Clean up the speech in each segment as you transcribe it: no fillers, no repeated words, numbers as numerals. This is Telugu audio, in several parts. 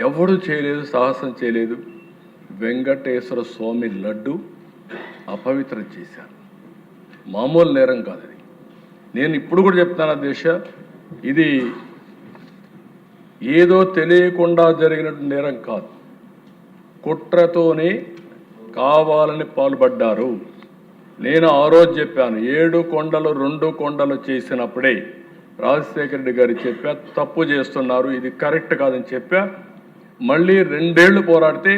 ఎవడు చేయలేదు, సాహసం చేయలేదు. వెంకటేశ్వర స్వామి లడ్డు అపవిత్రం చేశారు. మామూలు నేరం కాదు అది. నేను ఇప్పుడు కూడా చెప్తాను అధ్యక్ష, ఇది ఏదో తెలియకుండా జరిగినట్టు నేరం కాదు. కుట్రతోనే కావాలని పాల్పడ్డారు. నేను ఆ రోజు చెప్పాను, 7 కొండలు 2 కొండలు చేసినప్పుడే రాజశేఖర రెడ్డి గారు చెప్పా, తప్పు చేస్తున్నారు, ఇది కరెక్ట్ కాదని చెప్పా. మళ్ళీ 2 ఏళ్ళు పోరాడితే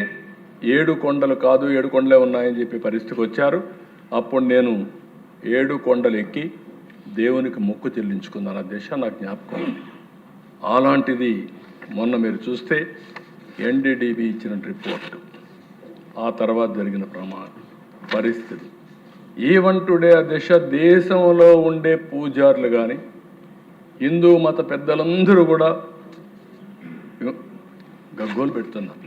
7 కొండలు కాదు 7 కొండలే ఉన్నాయని చెప్పి పరిస్థితికి వచ్చారు. అప్పుడు నేను 7 కొండలు ఎక్కి దేవునికి మొక్కు చెల్లించుకున్నాను అధ్యక్ష, నాకు జ్ఞాపకం ఉంది. అలాంటిది మొన్న మీరు చూస్తే ఎన్డీడీబీ ఇచ్చిన రిపోర్టు, ఆ తర్వాత జరిగిన పరిస్థితి. ఈవెన్ టుడే అధ్యక్ష, దేశంలో ఉండే పూజారులు కానీ హిందూ మత పెద్దలందరూ కూడా గగ్గోలు పెడుతున్నారు.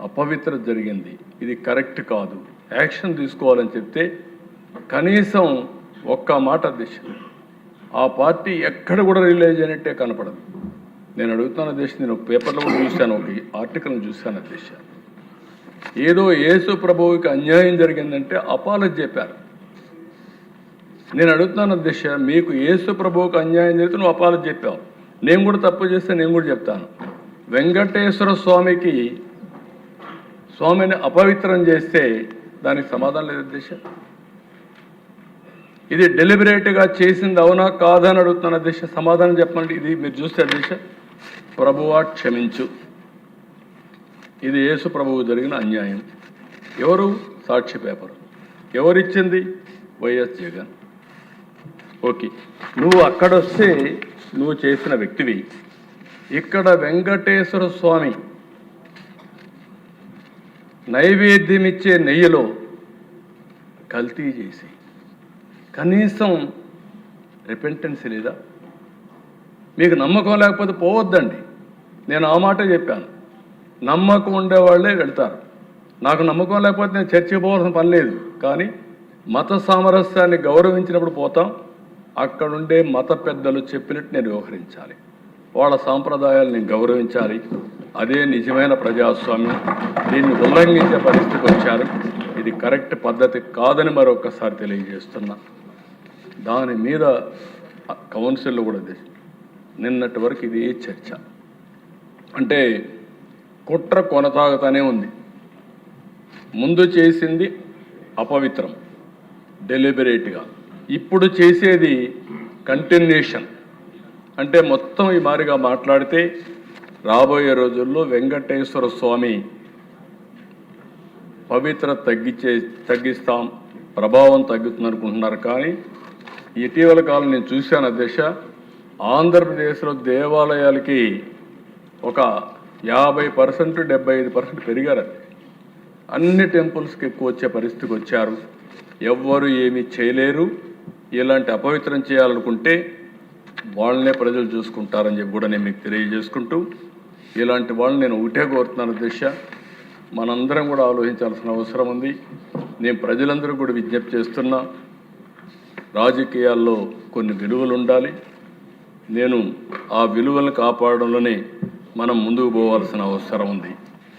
అపవిత్రత జరిగింది, ఇది కరెక్ట్ కాదు, యాక్షన్ తీసుకోవాలని చెప్తే కనీసం ఒక్క మాట అధ్యక్ష ఆ పార్టీ ఎక్కడ కూడా రిలీజ్ అయినట్టే కనపడదు. నేను అడుగుతాను అధ్యక్ష, నేను పేపర్లో కూడా చూశాను, ఒక ఆర్టికల్ని చూశాను అధ్యక్ష. ఏదో యేసు ప్రభువుకి అన్యాయం జరిగిందంటే అపాలజీ చెప్పారు. నేను అడుగుతున్నాను అధ్యక్ష, మీకు యేసు ప్రభువుకి అన్యాయం జరిగితే నువ్వు అపాలజీ చెప్పావు, నేను కూడా తప్పు చేస్తే నేను కూడా చెప్తాను. వెంకటేశ్వర స్వామిని అపవిత్రం చేస్తే దానికి సమాధానం లేదు అధ్యక్ష. ఇది డెలిబరేట్గా చేసింది అవునా కాదని అడుగుతున్నాను అధ్యక్ష, సమాధానం చెప్పండి. ఇది మీరు చూస్తే అధ్యక్ష, ప్రభువా క్షమించు, ఇది యేసు ప్రభువు జరిగిన అన్యాయం. ఎవరు సాక్షి పేపర్ ఎవరిచ్చింది? వైఎస్ జగన్. ఓకే, నువ్వు అక్కడొస్తే నువ్వు చేసిన వ్యక్తివి. ఇక్కడ వెంకటేశ్వర స్వామి నైవేద్యం ఇచ్చే నెయ్యిలో కల్తీ చేసి కనీసం రిపెంటెన్స్ లేదా? మీకు నమ్మకం లేకపోతే పోవద్దండి, నేను ఆ మాట చెప్పాను. నమ్మకం ఉండేవాళ్ళే వెళ్తారు. నాకు నమ్మకం లేకపోతే నేను చర్చికి పోవాల్సిన పని లేదు. కానీ మత సామరస్యాన్ని గౌరవించినప్పుడు పోతాం. అక్కడుండే మత పెద్దలు చెప్పినట్టు నేను వ్యవహరించాలి, వాళ్ళ సాంప్రదాయాలను గౌరవించాలి. అదే నిజమైన ప్రజాస్వామ్యం. దీన్ని ఉల్లంఘించే పరిస్థితికి వచ్చారు. ఇది కరెక్ట్ పద్ధతి కాదని మరొకసారి తెలియజేస్తున్నా. దాని మీద కౌన్సిల్లో కూడా నిన్నటి వరకు ఇది చర్చ. అంటే కుట్ర కొనసాగుతూనే ఉంది. ముందు చేసింది అపవిత్రం డెలిబరేట్గా, ఇప్పుడు చేసేది కంటిన్యూషన్. అంటే మొత్తం ఈ మారిగా మాట్లాడితే రాబోయే రోజుల్లో వెంకటేశ్వర స్వామి పవిత్రత తగ్గిస్తాం, ప్రభావం తగ్గుతుంది అనుకుంటున్నారు. కానీ ఇటీవల కాలం నేను చూశాను అధ్యక్ష, ఆంధ్రప్రదేశ్లో దేవాలయాలకి ఒక 50% 75% పెరిగారు. అన్ని టెంపుల్స్కి ఎక్కువ వచ్చే పరిస్థితికి వచ్చారు. ఎవ్వరు ఏమీ చేయలేరు. ఇలాంటి అపవిత్రం చేయాలనుకుంటే వాళ్ళనే ప్రజలు చూసుకుంటారని చెప్పి కూడా నేను మీకు తెలియజేసుకుంటూ, ఇలాంటి వాళ్ళని నేను ఒకటే కోరుతున్నాను అధ్యక్ష, మనందరం కూడా ఆలోచించాల్సిన అవసరం ఉంది. నేను ప్రజలందరూ కూడా విజ్ఞప్తి చేస్తున్నా, రాజకీయాల్లో కొన్ని విలువలు ఉండాలి. నేను ఆ విలువలను కాపాడడంలోనే మనం ముందుకు పోవాల్సిన అవసరం ఉంది.